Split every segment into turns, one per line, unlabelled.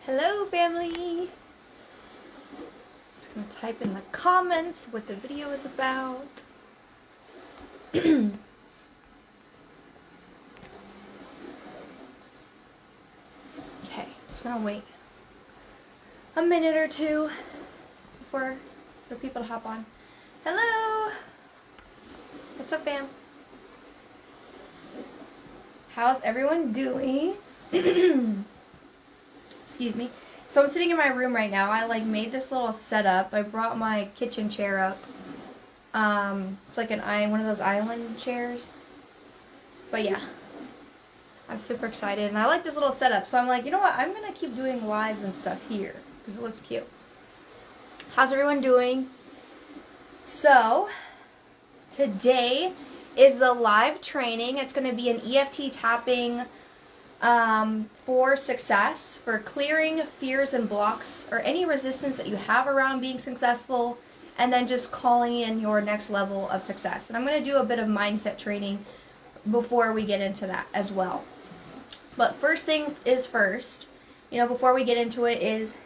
Hello, family. Just gonna type in the comments what the video is about. Okay, just gonna wait a minute or two for people to hop on. Hello. What's up, fam? How's everyone doing? Excuse me. So I'm sitting in my room right now. I made this little setup. I brought my kitchen chair up. It's like one of those island chairs. But yeah, I'm super excited, and I like this little setup. So I'm like, you know what? I'm gonna keep doing lives and stuff here because it looks cute. How's everyone doing? So today is the live training. It's gonna be an EFT tapping. For success, for clearing fears and blocks or any resistance that you have around being successful, and then just calling in your next level of success. And I'm going to do a bit of mindset training before we get into that as well. But first thing is first, before we get into it, is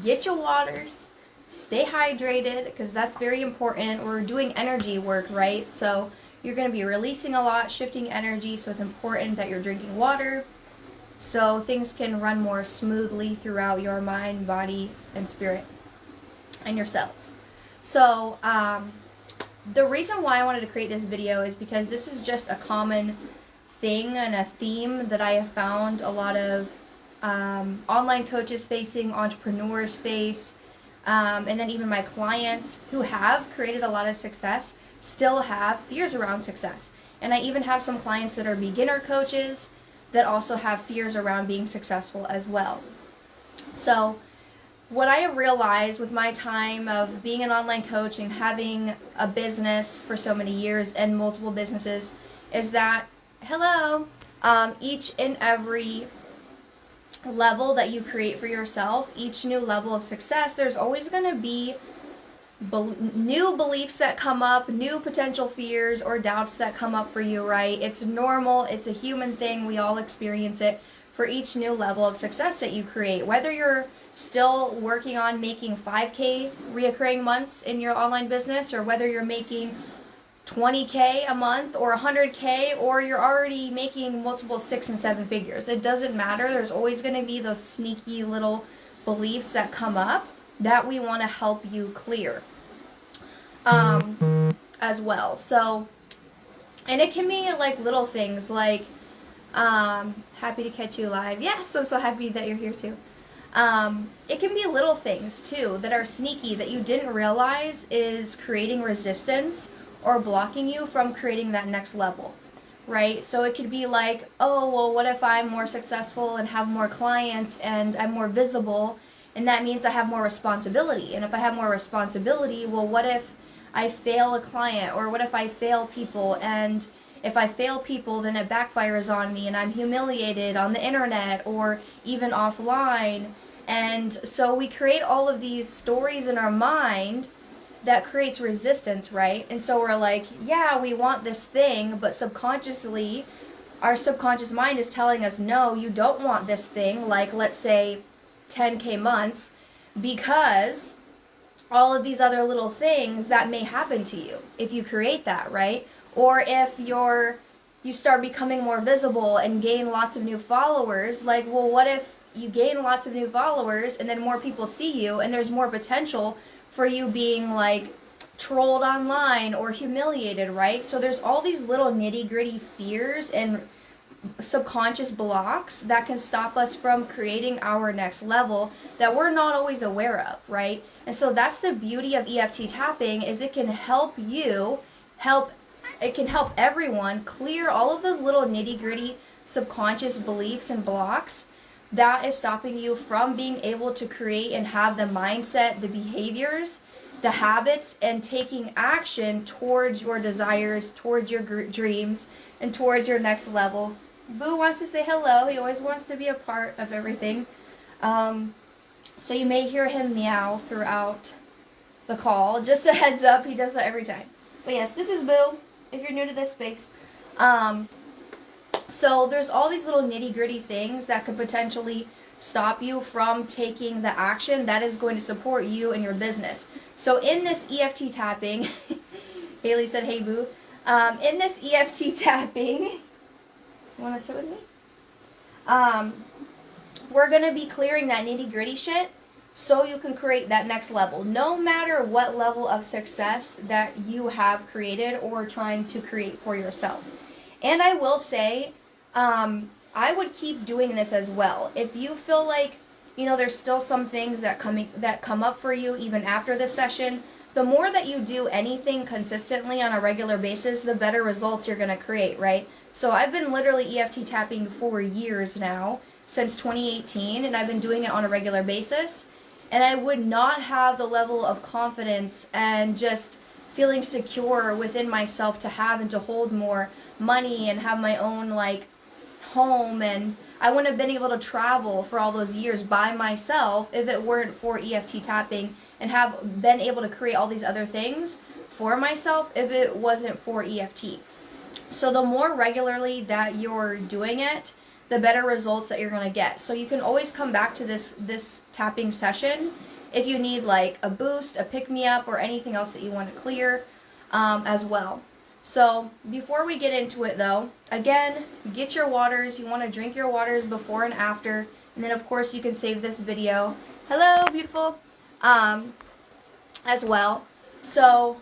get your waters, stay hydrated, because that's very important. We're doing energy work, right? So you're going to be releasing a lot, shifting energy, so it's important that you're drinking water, so things can run more smoothly throughout your mind, body, and spirit, and your cells. So the reason why I wanted to create this video is because this is just a common thing and a theme that I have found a lot of online coaches facing, entrepreneurs face, and then even my clients who have created a lot of success still have fears around success. And I even have some clients that are beginner coaches that also have fears around being successful as well. So what I have realized with my time of being an online coach and having a business for so many years and multiple businesses is that, each and every level that you create for yourself, each new level of success, there's always going to be new beliefs that come up, new potential fears or doubts that come up for you, right? It's normal. It's a human thing. We all experience it for each new level of success that you create. Whether you're still working on making 5K reoccurring months in your online business, or whether you're making 20K a month or 100K, or you're already making multiple 6 and 7 figures. It doesn't matter. There's always going to be those sneaky little beliefs that come up that we want to help you clear as well. So, and it can be like little things like happy to catch you live. Yes, I'm so happy that you're here too. It can be little things too that are sneaky that you didn't realize is creating resistance or blocking you from creating that next level, right? So it could be like, oh, well, what if I'm more successful and have more clients and I'm more visible? And that means I have more responsibility. And if I have more responsibility, well, what if I fail a client? Or what if I fail people? And if I fail people, then it backfires on me and I'm humiliated on the internet or even offline. And so we create all of these stories in our mind that creates resistance, right? And so we're like, yeah, we want this thing, but subconsciously, our subconscious mind is telling us, no, you don't want this thing. Like, let's say 10K months, because all of these other little things that may happen to you if you create that, right? Or if you start becoming more visible and gain lots of new followers, like, well, what if you gain lots of new followers and then more people see you and there's more potential for you being like trolled online or humiliated, right? So there's all these little nitty-gritty fears and subconscious blocks that can stop us from creating our next level that we're not always aware of, right? And so that's the beauty of EFT tapping, is it can help everyone clear all of those little nitty-gritty subconscious beliefs and blocks that is stopping you from being able to create and have the mindset, the behaviors, the habits, and taking action towards your desires, towards your dreams, and towards your next level. Boo wants to say hello. He always wants to be a part of everything. So you may hear him meow throughout the call. Just a heads up, he does that every time. But yes, this is Boo, if you're new to this space. So there's all these little nitty-gritty things that could potentially stop you from taking the action that is going to support you and your business. So in this EFT tapping, Haley said, hey boo. In this EFT tapping, you want to sit with me? We're going to be clearing that nitty-gritty shit so you can create that next level. No matter what level of success that you have created or trying to create for yourself. And I will say, I would keep doing this as well. If you feel like, there's still some things that come up for you even after this session, the more that you do anything consistently on a regular basis, the better results you're going to create, right? So I've been literally EFT tapping for years now, since 2018, and I've been doing it on a regular basis. And I would not have the level of confidence and just feeling secure within myself to have and to hold more money and have my own home, and I wouldn't have been able to travel for all those years by myself if it weren't for EFT tapping, and have been able to create all these other things for myself if it wasn't for EFT. So the more regularly that you're doing it, the better results that you're going to get. So you can always come back to this tapping session if you need a boost, a pick-me-up, or anything else that you want to clear as well. So before we get into it though, again, get your waters. You want to drink your waters before and after. And then of course you can save this video. Hello, beautiful. As well. So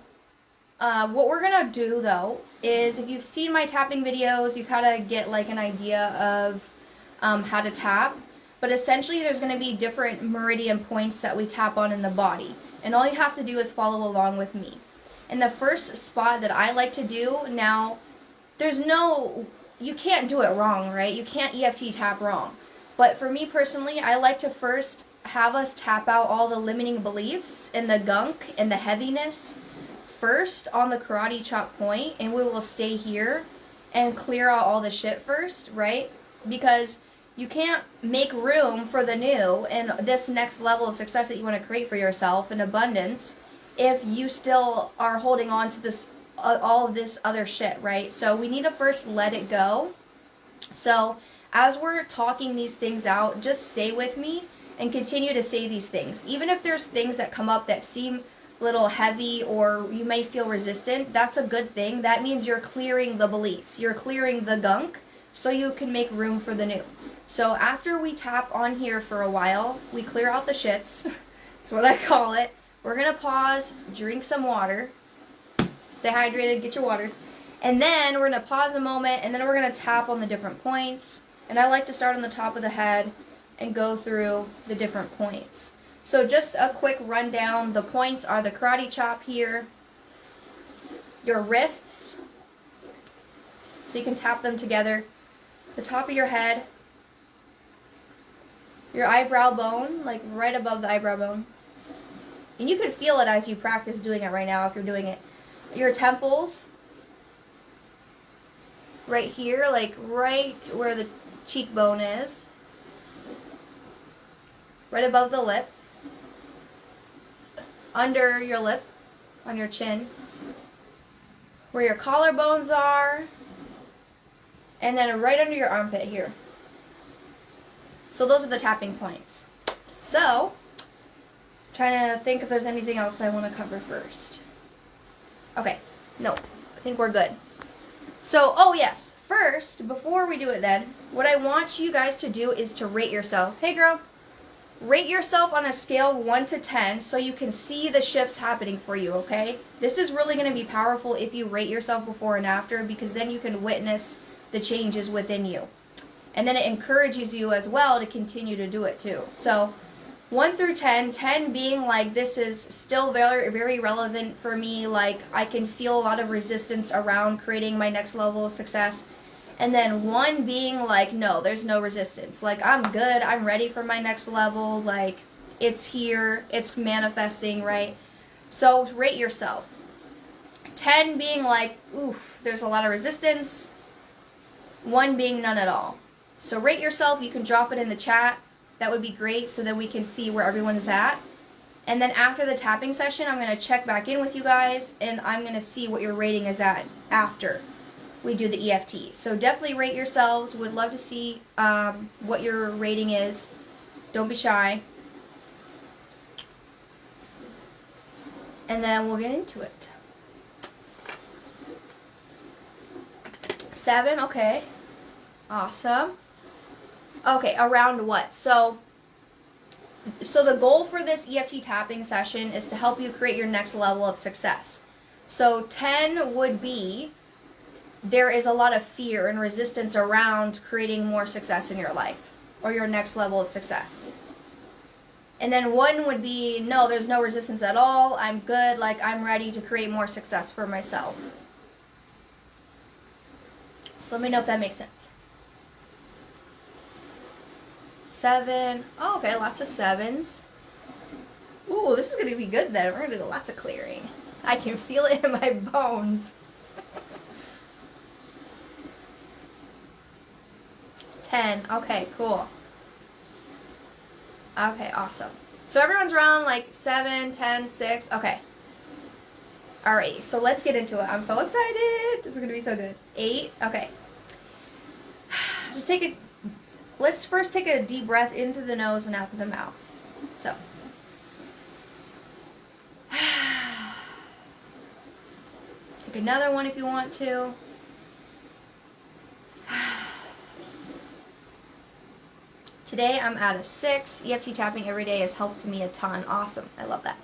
what we're going to do though is, if you've seen my tapping videos, you kind of get an idea of how to tap. But essentially there's going to be different meridian points that we tap on in the body. And all you have to do is follow along with me. And the first spot that I like to do, now, you can't do it wrong, right? You can't EFT tap wrong. But for me personally, I like to first have us tap out all the limiting beliefs and the gunk and the heaviness first on the karate chop point, and we will stay here and clear out all the shit first, right? Because you can't make room for the new and this next level of success that you want to create for yourself in abundance if you still are holding on to this all of this other shit, right? So we need to first let it go. So as we're talking these things out, just stay with me and continue to say these things. Even if there's things that come up that seem a little heavy or you may feel resistant, that's a good thing. That means you're clearing the beliefs. You're clearing the gunk so you can make room for the new. So after we tap on here for a while, we clear out the shits. That's what I call it. We're going to pause, drink some water, stay hydrated, get your waters, and then we're going to pause a moment, and then we're going to tap on the different points. And I like to start on the top of the head and go through the different points. So just a quick rundown. The points are the karate chop here, your wrists, so you can tap them together, the top of your head, your eyebrow bone, right above the eyebrow bone. And you can feel it as you practice doing it right now if you're doing it. Your temples, right here, right where the cheekbone is. Right above the lip. Under your lip, on your chin. Where your collarbones are. And then right under your armpit here. So those are the tapping points. So, trying to think if there's anything else I want to cover first. Okay, no, I think we're good. So, oh yes, first, before we do it then, what I want you guys to do is to rate yourself. Hey girl, rate yourself on a scale of 1 to 10 so you can see the shifts happening for you, okay? This is really going to be powerful if you rate yourself before and after, because then you can witness the changes within you. And then it encourages you as well to continue to do it too. So 1 through 10, 10 being this is still very, very relevant for me. I can feel a lot of resistance around creating my next level of success. And then 1 being no, there's no resistance. I'm good, I'm ready for my next level. It's here, it's manifesting, right? So rate yourself. 10 being oof, there's a lot of resistance. 1 being none at all. So rate yourself. You can drop it in the chat. That would be great so that we can see where everyone is at. And then after the tapping session, I'm going to check back in with you guys and I'm going to see what your rating is at after. we do the EFT. So definitely rate yourselves. Would love to see what your rating is. Don't be shy. And then we'll get into it. 7, okay. Awesome. Okay, around what? So the goal for this EFT tapping session is to help you create your next level of success. So 10 would be, there is a lot of fear and resistance around creating more success in your life or your next level of success. And then 1 would be, no, there's no resistance at all. I'm good. Like, I'm ready to create more success for myself. So let me know if that makes sense. 7. Oh, okay, lots of 7s. Ooh, this is going to be good then. We're going to do lots of clearing. I can feel it in my bones. 10. Okay, cool. Okay, awesome. So everyone's around like 7, 10, 6. Okay. Alrighty, so let's get into it. I'm so excited. This is going to be so good. 8. Okay. Let's first take a deep breath in through the nose and out through the mouth. So. Take another one if you want to. Today I'm at a 6. EFT tapping every day has helped me a ton. Awesome. I love that.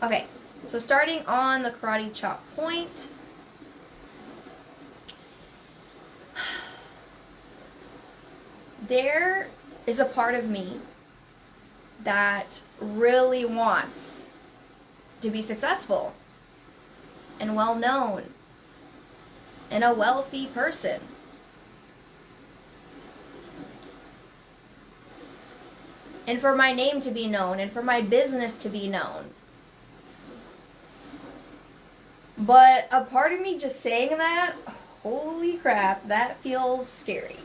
Okay, so starting on the karate chop point. There is a part of me that really wants to be successful and well known and a wealthy person. And for my name to be known, and for my business to be known. But a part of me just saying that, holy crap, that feels scary.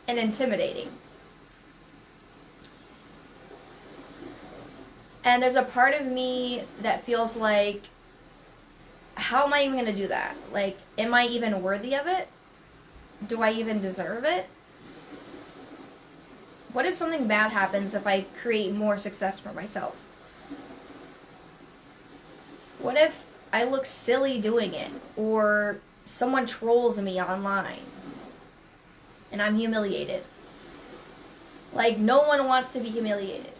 And intimidating. And there's a part of me that feels like, how am I even going to do that? Like, am I even worthy of it? Do I even deserve it? What if something bad happens if I create more success for myself? What if I look silly doing it? Or someone trolls me online and I'm humiliated? Like, no one wants to be humiliated.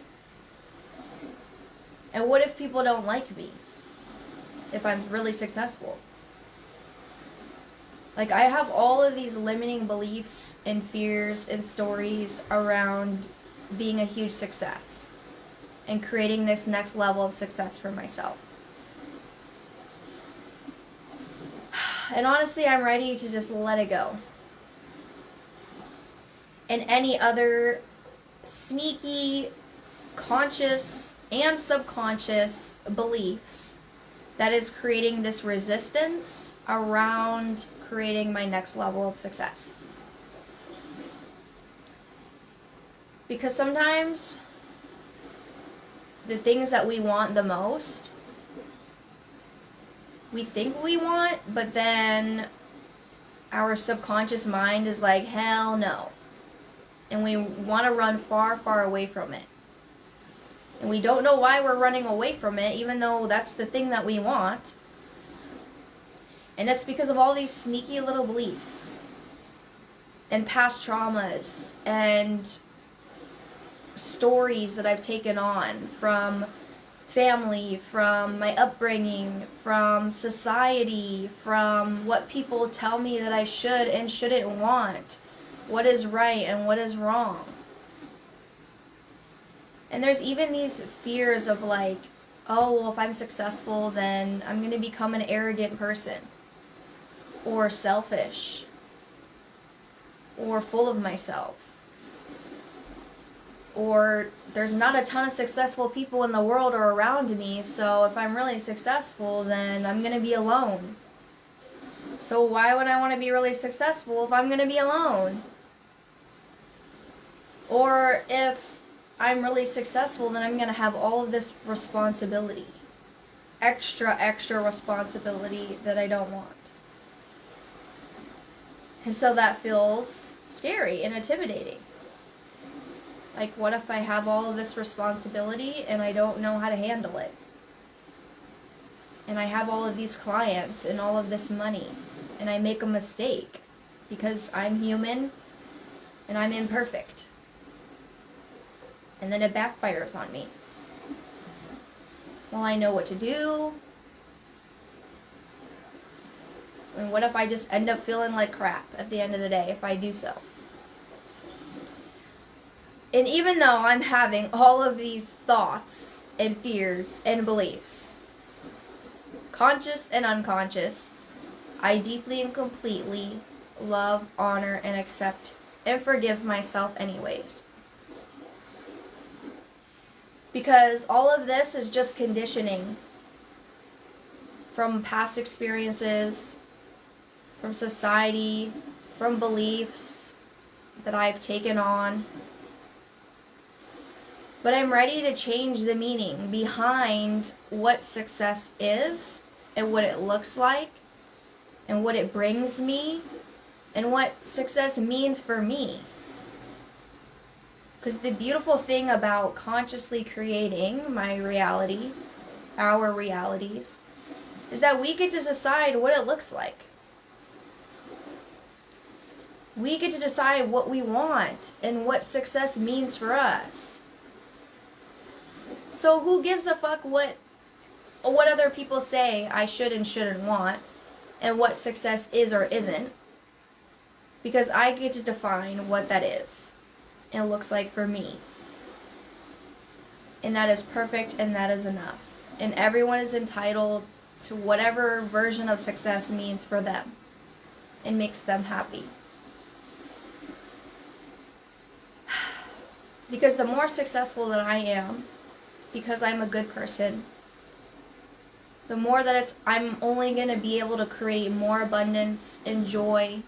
And what if people don't like me? If I'm really successful? Like, I have all of these limiting beliefs and fears and stories around being a huge success and creating this next level of success for myself. And honestly, I'm ready to just let it go. And any other sneaky, conscious, and subconscious beliefs that is creating this resistance around creating my next level of success. Because sometimes the things that we want the most, we think we want, but then our subconscious mind is like, hell no. And we want to run far, far away from it. And we don't know why we're running away from it, even though that's the thing that we want. And that's because of all these sneaky little beliefs and past traumas and stories that I've taken on from family, from my upbringing, from society, from what people tell me that I should and shouldn't want, what is right and what is wrong. And there's even these fears of like, oh, well, if I'm successful, then I'm going to become an arrogant person, or selfish, or full of myself, or there's not a ton of successful people in the world or around me, so if I'm really successful, then I'm going to be alone. So why would I want to be really successful if I'm going to be alone? Or if I'm really successful, then I'm going to have all of this responsibility. Extra responsibility that I don't want. And so that feels scary and intimidating. Like, what if I have all of this responsibility and I don't know how to handle it? And I have all of these clients and all of this money, and I make a mistake because I'm human and I'm imperfect. And then it backfires on me. Well, I know what to do. And what if I just end up feeling like crap at the end of the day if I do so? And even though I'm having all of these thoughts and fears and beliefs, conscious and unconscious, I deeply and completely love, honor, and accept and forgive myself anyways. Because all of this is just conditioning from past experiences, from society, from beliefs that I've taken on. But I'm ready to change the meaning behind what success is and what it looks like and what it brings me and what success means for me. Because the beautiful thing about consciously creating my reality, our realities, is that we get to decide what it looks like. We get to decide what we want and what success means for us. So who gives a fuck what other people say I should and shouldn't want and what success is or isn't? Because I get to define what that is and looks like for me. And that is perfect and that is enough. And everyone is entitled to whatever version of success means for them and makes them happy. Because the more successful that I am, because I'm a good person, the more that I'm only going to be able to create more abundance and joy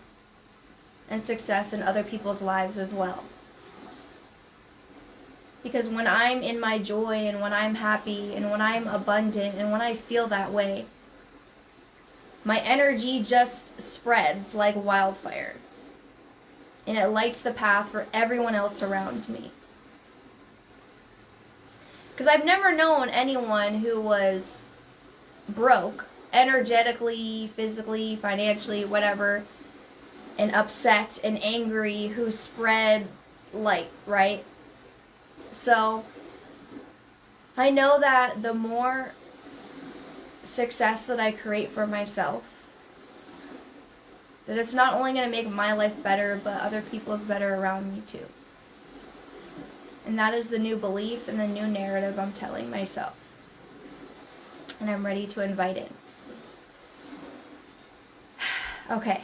and success in other people's lives as well. Because when I'm in my joy and when I'm happy and when I'm abundant and when I feel that way, my energy just spreads like wildfire. And it lights the path for everyone else around me. Because I've never known anyone who was broke, energetically, physically, financially, whatever, and upset and angry, who spread light, right? So, I know that the more success that I create for myself, that it's not only going to make my life better, but other people's better around me too. And that is the new belief and the new narrative I'm telling myself. And I'm ready to invite in. Okay,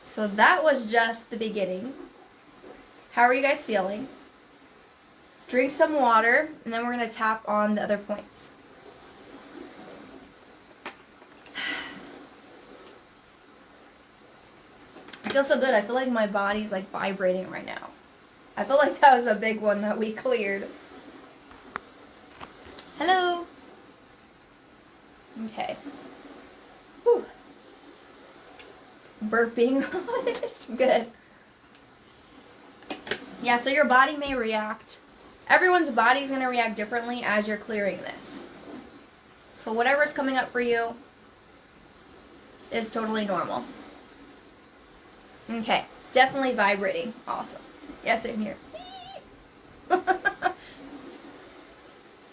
so that was just the beginning. How are you guys feeling? Drink some water, and then we're going to tap on the other points. I feel so good. I feel like my body's like vibrating right now. I feel like that was a big one that we cleared. Hello. Okay. Whew. Burping. Good. Yeah, so your body may react. Everyone's body's going to react differently as you're clearing this. So whatever's coming up for you is totally normal. Okay. Definitely vibrating. Awesome. Yeah, same here.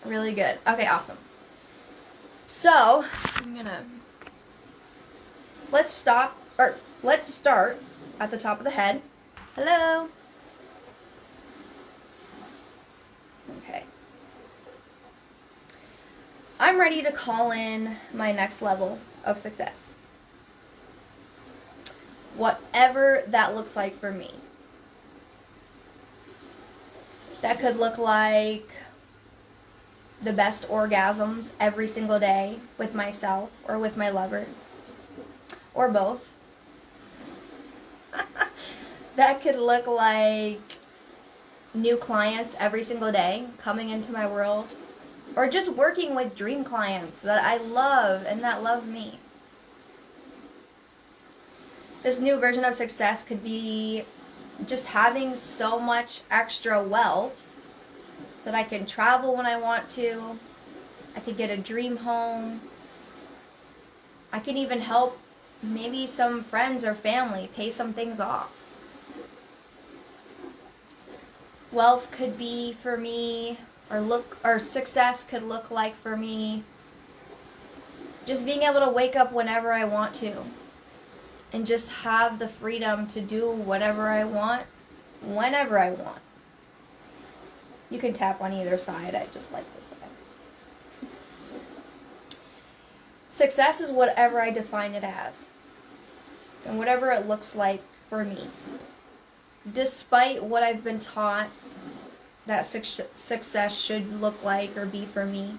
Really good. Okay, awesome. So, let's start at the top of the head. Hello. Okay. I'm ready to call in my next level of success. Whatever that looks like for me. That could look like the best orgasms every single day with myself or with my lover. Or both. That could look like new clients every single day coming into my world. Or just working with dream clients that I love and that love me. This new version of success could be just having so much extra wealth that I can travel when I want to. I could get a dream home. I can even help maybe some friends or family pay some things off. Wealth could be for me, or success could look like for me just being able to wake up whenever I want to and just have the freedom to do whatever I want whenever I want. You can tap on either side. I just like this side. Success is whatever I define it as, and whatever it looks like for me. Despite what I've been taught that success should look like or be for me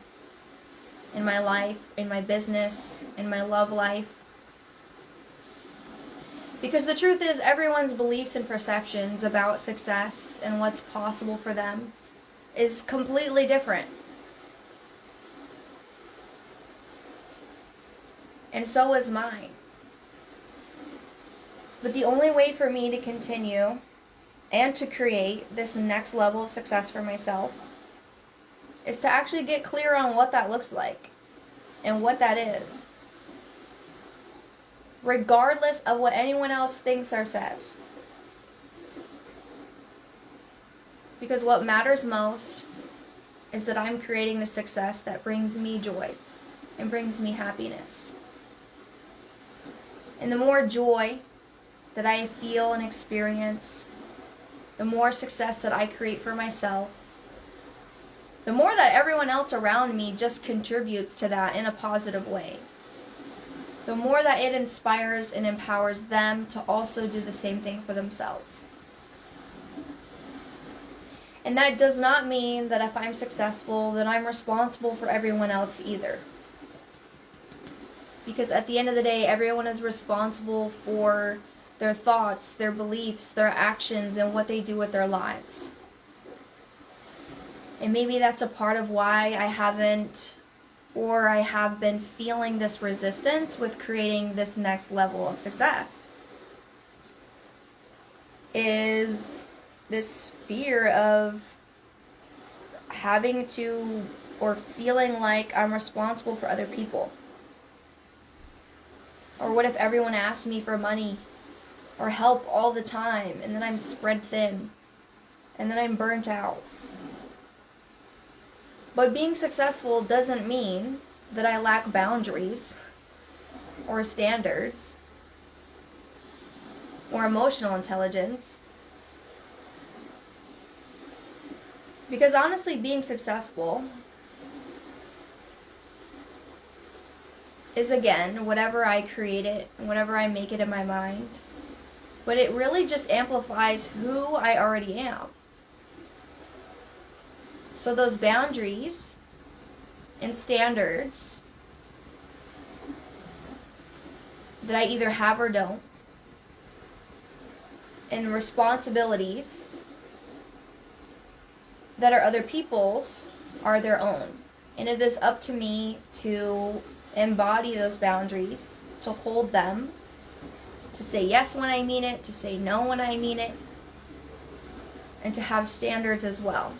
in my life, in my business, in my love life. Because the truth is, everyone's beliefs and perceptions about success and what's possible for them is completely different. And so is mine. But the only way for me to continue and to create this next level of success for myself is to actually get clear on what that looks like and what that is, regardless of what anyone else thinks or says. Because what matters most is that I'm creating the success that brings me joy and brings me happiness. And the more joy that I feel and experience, the more success that I create for myself, the more that everyone else around me just contributes to that in a positive way. The more that it inspires and empowers them to also do the same thing for themselves. And that does not mean that if I'm successful, that I'm responsible for everyone else either. Because at the end of the day, everyone is responsible for their thoughts, their beliefs, their actions, and what they do with their lives. And maybe that's a part of why I have been feeling this resistance with creating this next level of success. Is this fear of having to or feeling like I'm responsible for other people. Or what if everyone asks me for money or help all the time and then I'm spread thin and then I'm burnt out? But being successful doesn't mean that I lack boundaries or standards or emotional intelligence. Because honestly, being successful is, again, whatever I create it, whatever I make it in my mind. But it really just amplifies who I already am. So those boundaries and standards that I either have or don't, and responsibilities that are other people's are their own. And it is up to me to embody those boundaries, to hold them, to say yes when I mean it, to say no when I mean it, and to have standards as well.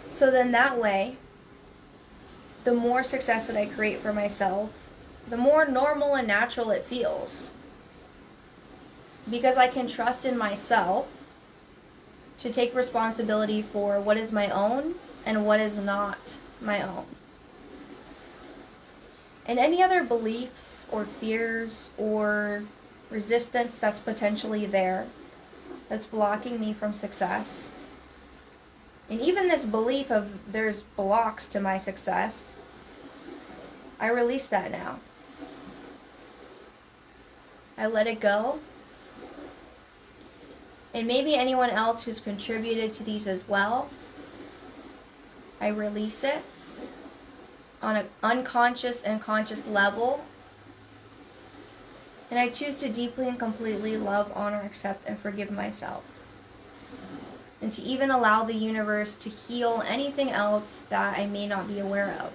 So then that way, the more success that I create for myself, the more normal and natural it feels. Because I can trust in myself to take responsibility for what is my own and what is not my own. And any other beliefs or fears or resistance that's potentially there, that's blocking me from success, and even this belief of there's blocks to my success, I release that now. I let it go. And maybe anyone else who's contributed to these as well, I release it on an unconscious and conscious level. And I choose to deeply and completely love, honor, accept, and forgive myself. And to even allow the universe to heal anything else that I may not be aware of.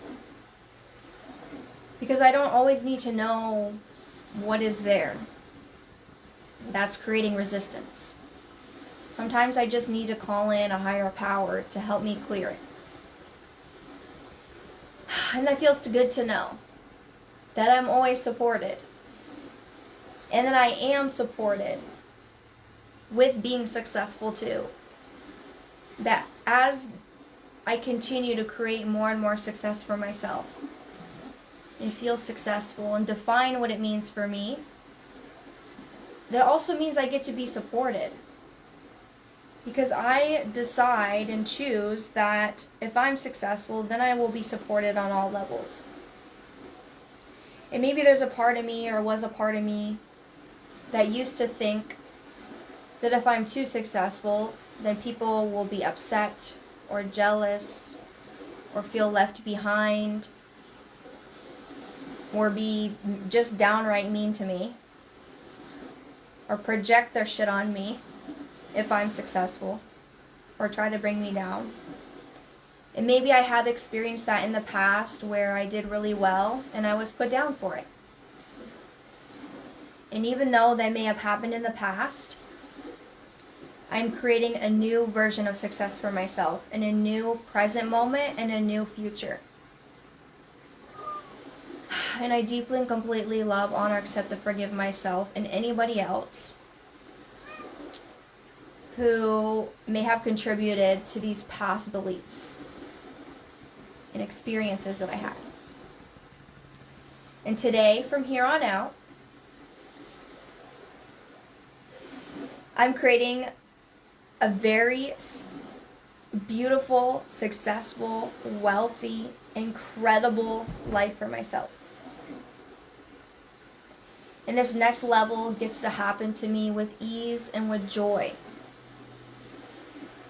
Because I don't always need to know what is there that's creating resistance. Sometimes I just need to call in a higher power to help me clear it. And that feels good to know that I'm always supported. And that I am supported with being successful too. That as I continue to create more and more success for myself and feel successful and define what it means for me, that also means I get to be supported. Because I decide and choose that if I'm successful, then I will be supported on all levels. And maybe there's a part of me, or was a part of me, that used to think that if I'm too successful, then people will be upset or jealous or feel left behind or be just downright mean to me or project their shit on me if I'm successful or try to bring me down. And maybe I have experienced that in the past where I did really well and I was put down for it. And even though that may have happened in the past, I'm creating a new version of success for myself in a new present moment and a new future. And I deeply and completely love, honor, accept, and forgive myself and anybody else who may have contributed to these past beliefs and experiences that I had. And today, from here on out, I'm creating a very beautiful, successful, wealthy, incredible life for myself. And this next level gets to happen to me with ease and with joy.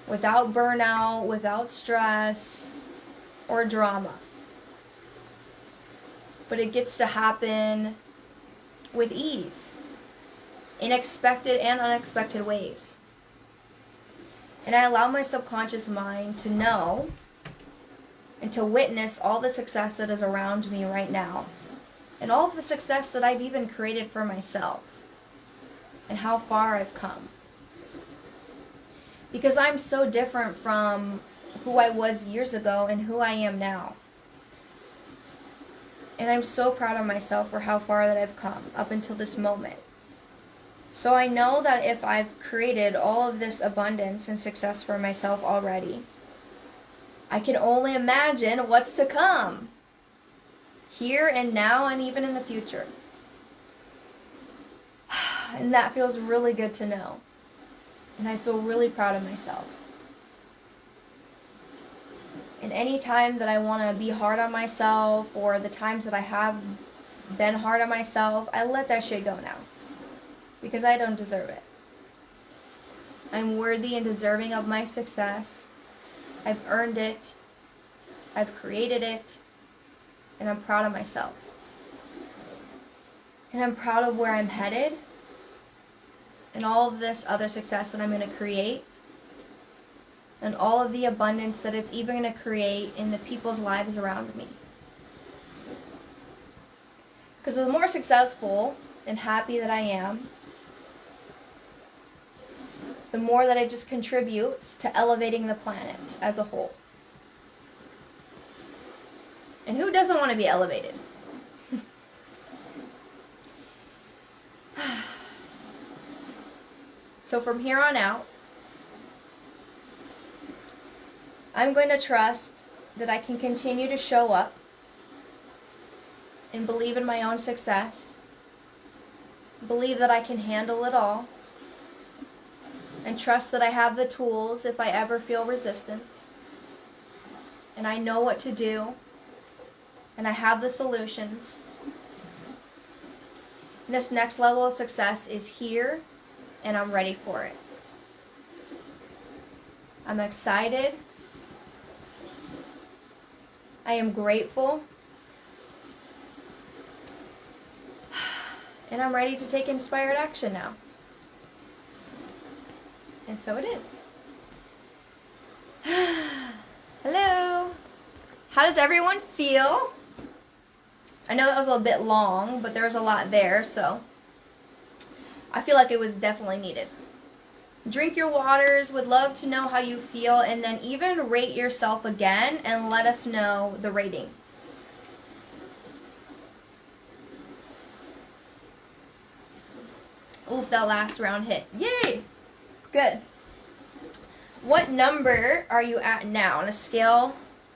Without burnout, without stress or drama. But it gets to happen with ease. In expected and unexpected ways. And I allow my subconscious mind to know and to witness all the success that is around me right now. And all of the success that I've even created for myself. And how far I've come. Because I'm so different from who I was years ago and who I am now. And I'm so proud of myself for how far that I've come up until this moment. So I know that if I've created all of this abundance and success for myself already, I can only imagine what's to come. Here and now and even in the future. And that feels really good to know. And I feel really proud of myself. And any time that I want to be hard on myself, or the times that I have been hard on myself, I let that shit go now. Because I don't deserve it. I'm worthy and deserving of my success. I've earned it. I've created it. And I'm proud of myself. And I'm proud of where I'm headed. And all of this other success that I'm going to create. And all of the abundance that it's even going to create in the people's lives around me. Because the more successful and happy that I am, the more that it just contributes to elevating the planet as a whole. And who doesn't want to be elevated? So from here on out, I'm going to trust that I can continue to show up and believe in my own success. Believe that I can handle it all. And trust that I have the tools if I ever feel resistance. And I know what to do. And I have the solutions. And this next level of success is here. And I'm ready for it. I'm excited. I am grateful. And I'm ready to take inspired action now. And so it is. Hello. How does everyone feel? I know that was a little bit long, but there was a lot there, so I feel like it was definitely needed. Drink your waters. Would love to know how you feel, and then even rate yourself again and let us know the rating. Oof, that last round hit. Yay! Good. What number are you at now on a scale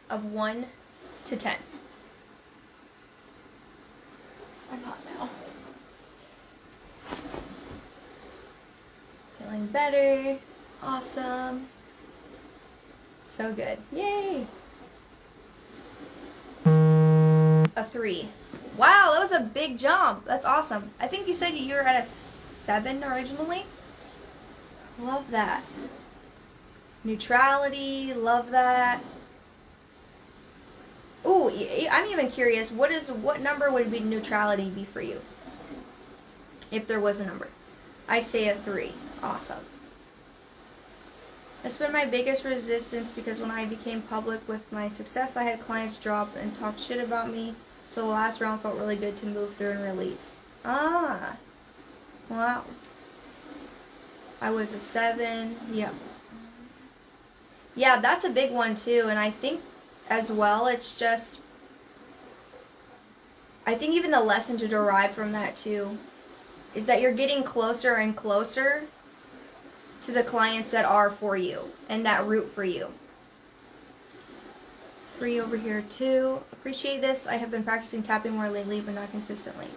of 1 to 10? I'm hot now. Feeling better. Awesome. So good. Yay! A 3. Wow, that was a big jump. That's awesome. I think you said you were at a 7 originally. Love that. Neutrality, love that. Ooh, I'm even curious, what number would be neutrality be for you? If there was a number. I say a 3. Awesome. It's been my biggest resistance because when I became public with my success, I had clients drop and talk shit about me. So the last round felt really good to move through and release. Ah. Wow. I was a 7. Yep. Yeah, that's a big one too. And I think as well, it's just, I think even the lesson to derive from that too is that you're getting closer and closer to the clients that are for you and that root for you. 3 over here too. Appreciate this. I have been practicing tapping more lately, but not consistently.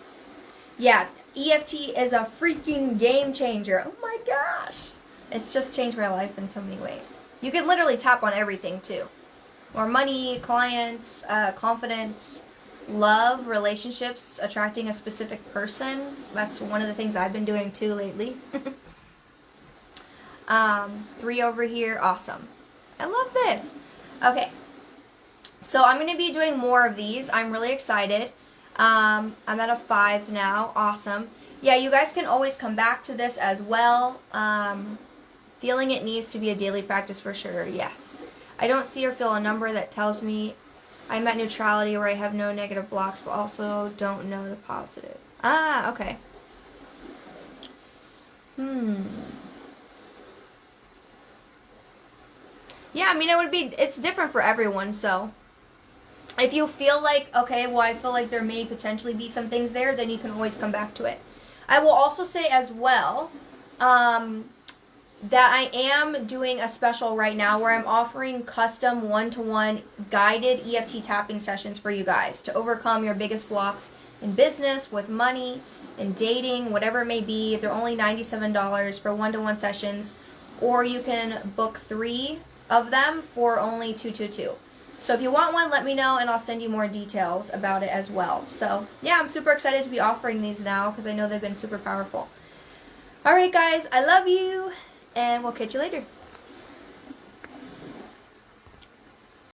Yeah, EFT is a freaking game changer. Oh my gosh. It's just changed my life in so many ways. You can literally tap on everything too. More money, clients, confidence, love, relationships, attracting a specific person. That's one of the things I've been doing too lately. 3 over here. Awesome. I love this. Okay. So I'm going to be doing more of these. I'm really excited. I'm at a 5 now. Awesome. Yeah, you guys can always come back to this as well. Feeling it needs to be a daily practice for sure. Yes. I don't see or feel a number that tells me I'm at neutrality where I have no negative blocks, but also don't know the positive. Ah, okay. Yeah, I mean, it's different for everyone, so if you feel like, okay, well, I feel like there may potentially be some things there, then you can always come back to it. I will also say as well, that I am doing a special right now where I'm offering custom one-to-one guided EFT tapping sessions for you guys to overcome your biggest blocks in business, with money, in dating, whatever it may be. They're only $97 for one-to-one sessions, or you can book 3 of them for only $222. So if you want one, let me know and I'll send you more details about it as well. So yeah, I'm super excited to be offering these now because I know they've been super powerful. Alright guys, I love you and we'll catch you later.